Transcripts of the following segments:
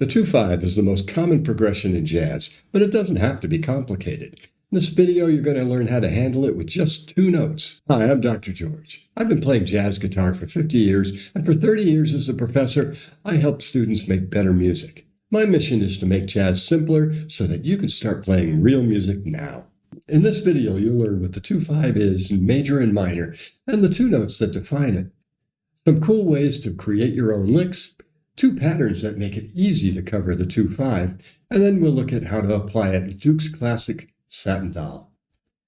The 2/5 is the most common progression in jazz, but it doesn't have to be complicated. In this video, you're going to learn how to handle it with just 2 notes. Hi, I'm Dr. George. I've been playing jazz guitar for 50 years, and for 30 years as a professor, I help students make better music. My mission is to make jazz simpler so that you can start playing real music now. In this video, you'll learn what the 2/5 is in major and minor, and the 2 notes that define it. Some cool ways to create your own licks, 2 patterns that make it easy to cover the 2/5, and then we'll look at how to apply it in Duke's classic Satin Doll.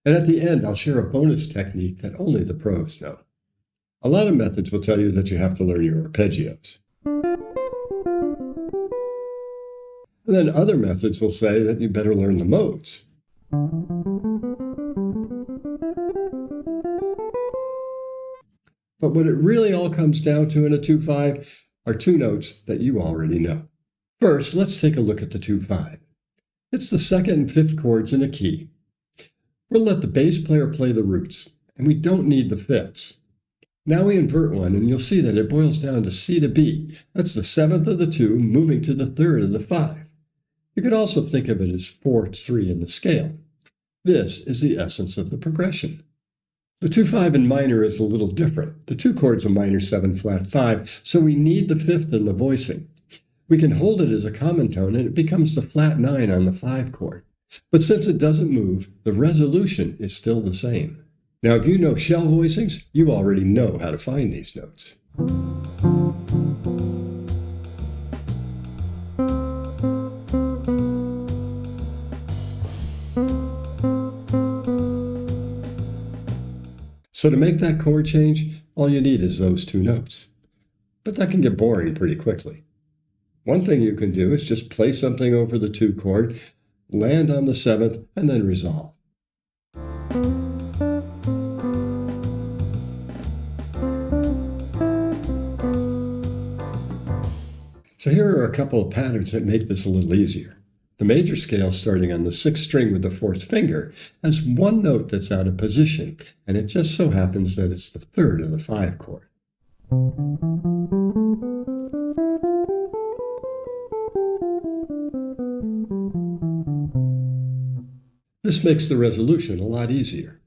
And at the end, I'll share a bonus technique that only the pros know. A lot of methods will tell you that you have to learn your arpeggios. And then other methods will say that you better learn the modes. But what it really all comes down to in a 2/5 are 2 notes that you already know. First, let's take a look at the 2/5. It's the 2nd and 5th chords in a key. We'll let the bass player play the roots, and we don't need the 5ths. Now we invert one, and you'll see that it boils down to C to B. That's the 7th of the 2 moving to the 3rd of the 5. You could also think of it as 4/3 in the scale. This is the essence of the progression. The 2/5 in minor is a little different. The 2 chords are minor 7 flat 5, so we need the 5th in the voicing. We can hold it as a common tone and it becomes the flat 9 on the 5 chord. But since it doesn't move, the resolution is still the same. Now if you know shell voicings, you already know how to find these notes. So to make that chord change, all you need is those 2 notes. But that can get boring pretty quickly. One thing you can do is just play something over the 2 chord, land on the 7th, and then resolve. So here are a couple of patterns that make this a little easier. The major scale, starting on the 6th string with the 4th finger, has 1 note that's out of position, and it just so happens that it's the 3rd of the 5 chord. This makes the resolution a lot easier.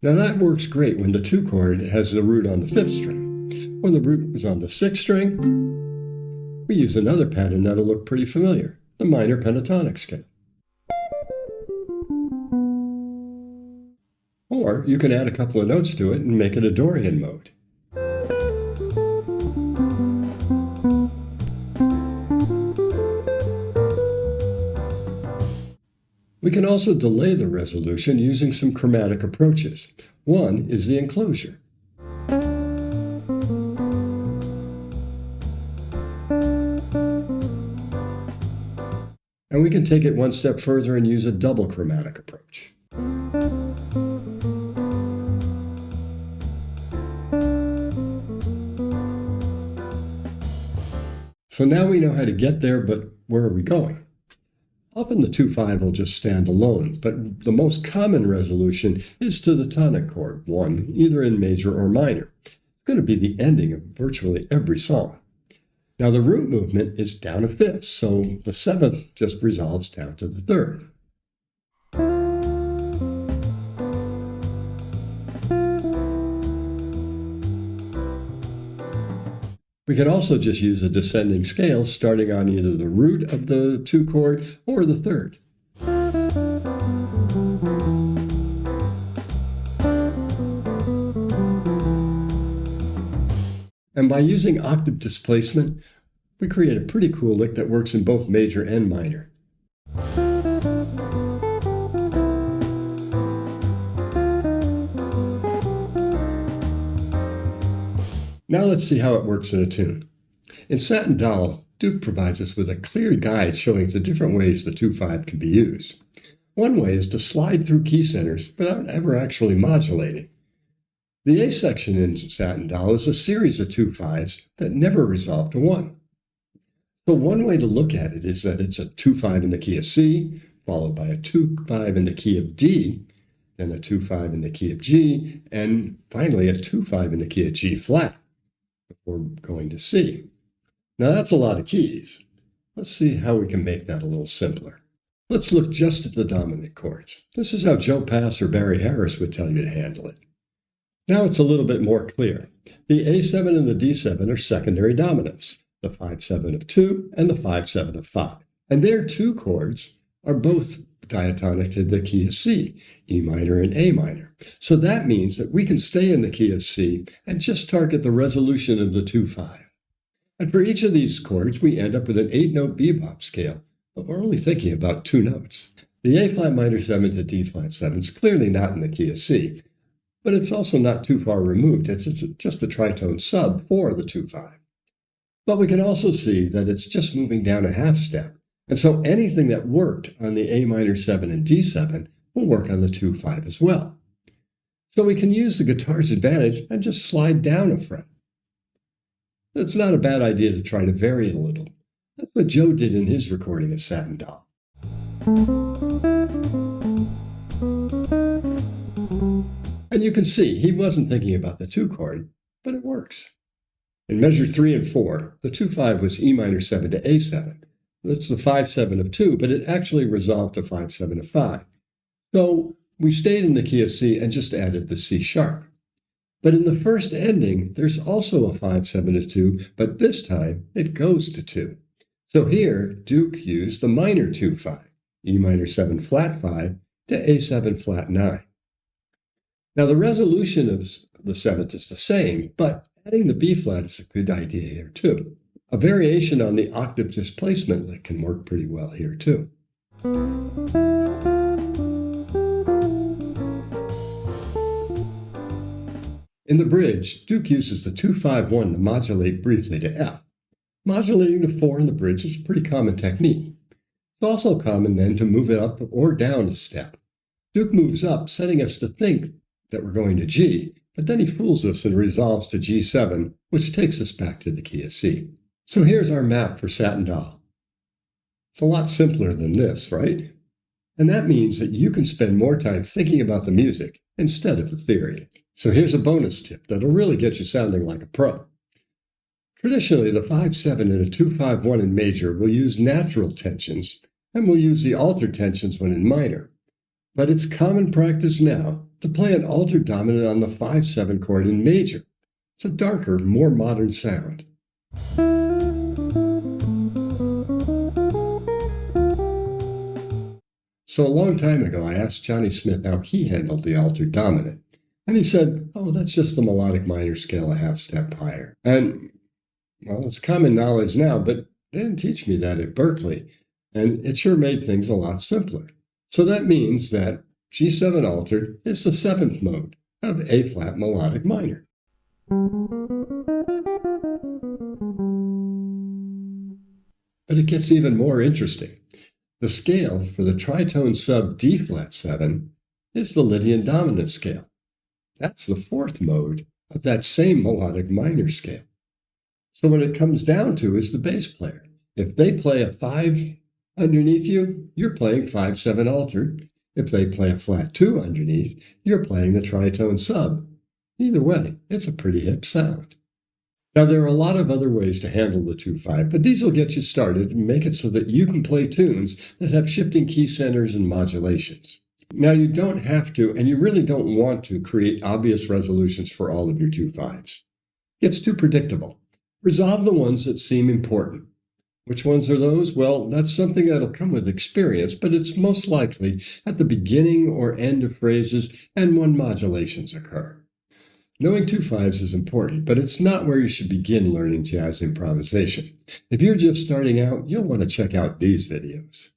Now that works great when the 2 chord has the root on the 5th string. When the root is on the 6th string, we use another pattern that'll look pretty familiar, the minor pentatonic scale. Or you can add a couple of notes to it and make it a Dorian mode. We can also delay the resolution using some chromatic approaches. One is the enclosure. And we can take it one step further and use a double chromatic approach. So now we know how to get there, but where are we going? Often the 2/5 will just stand alone, but the most common resolution is to the tonic chord, 1, either in major or minor. It's going to be the ending of virtually every song. Now the root movement is down a 5th, so the 7th just resolves down to the 3rd. We can also just use a descending scale starting on either the root of the 2 chord or the 3rd. And by using octave displacement, we create a pretty cool lick that works in both major and minor. Now let's see how it works in a tune. In Satin Doll, Duke provides us with a clear guide showing the different ways the 2/5 can be used. One way is to slide through key centers without ever actually modulating. The A section in Satin Doll is a series of 2/5s that never resolve to 1. So one way to look at it is that it's a 2/5 in the key of C, followed by a 2/5 in the key of D, then a 2-5 in the key of G, and finally a 2-5 in the key of G flat before going to C. Now that's a lot of keys. Let's see how we can make that a little simpler. Let's look just at the dominant chords. This is how Joe Pass or Barry Harris would tell you to handle it. Now it's a little bit more clear. The A7 and the D7 are secondary dominants, the 5-7 of 2 and the 5-7 of 5. And their two chords are both diatonic to the key of C, E minor and A minor. So that means that we can stay in the key of C and just target the resolution of the 2-5. And for each of these chords, we end up with an 8-note bebop scale, but we're only thinking about 2 notes. The A flat minor 7 to D flat 7 is clearly not in the key of C, but it's also not too far removed. It's just a tritone sub for the 2-5. But we can also see that it's just moving down a half step. And so anything that worked on the A minor 7 and D7 will work on the 2-5 as well. So we can use the guitar's advantage and just slide down a fret. It's not a bad idea to try to vary it a little. That's what Joe did in his recording of Satin Doll. And you can see he wasn't thinking about the 2 chord, but it works. In measure 3 and 4, the 2-5 was E minor 7 to A7. That's the 5-7 of 2, but it actually resolved to 5-7 of 5. So we stayed in the key of C and just added the C sharp. But in the first ending, there's also a 5-7 of 2, but this time it goes to 2. So here, Duke used the minor 2-5, E minor 7 flat 5 to A7 flat 9. Now the resolution of the 7th is the same, but adding the B flat is a good idea here too. A variation on the octave displacement lick can work pretty well here too. In the bridge, Duke uses the 2-5-1 to modulate briefly to F. Modulating to 4 in the bridge is a pretty common technique. It's also common then to move it up or down a step. Duke moves up, setting us to think that we're going to G, but then he fools us and resolves to G7, which takes us back to the key of C. So here's our map for Satin Doll. It's a lot simpler than this, right? And that means that you can spend more time thinking about the music instead of the theory. So here's a bonus tip that'll really get you sounding like a pro. Traditionally, the 5-7 and a 2-5-1 in major will use natural tensions, and will use the altered tensions when in minor. But it's common practice now to play an altered dominant on the 5-7 chord in major. It's a darker, more modern sound. So a long time ago, I asked Johnny Smith how he handled the altered dominant. And he said, oh, that's just the melodic minor scale a half step higher. And, well, it's common knowledge now, but they didn't teach me that at Berkeley. And it sure made things a lot simpler. So that means that G7 altered is the 7th mode of A flat melodic minor. But it gets even more interesting. The scale for the tritone sub D flat 7 is the Lydian dominant scale. That's the 4th mode of that same melodic minor scale. So what it comes down to is the bass player. If they play a 5 underneath you, you're playing 5-7 altered. If they play a flat 2 underneath, you're playing the tritone sub. Either way, it's a pretty hip sound. Now, there are a lot of other ways to handle the 2-5, but these will get you started and make it so that you can play tunes that have shifting key centers and modulations. Now, you don't have to, and you really don't want to, create obvious resolutions for all of your 2-5s. It's too predictable. Resolve the ones that seem important. Which ones are those? Well, that's something that'll come with experience, but it's most likely at the beginning or end of phrases and when modulations occur. Knowing 2-5s is important, but it's not where you should begin learning jazz improvisation. If you're just starting out, you'll want to check out these videos.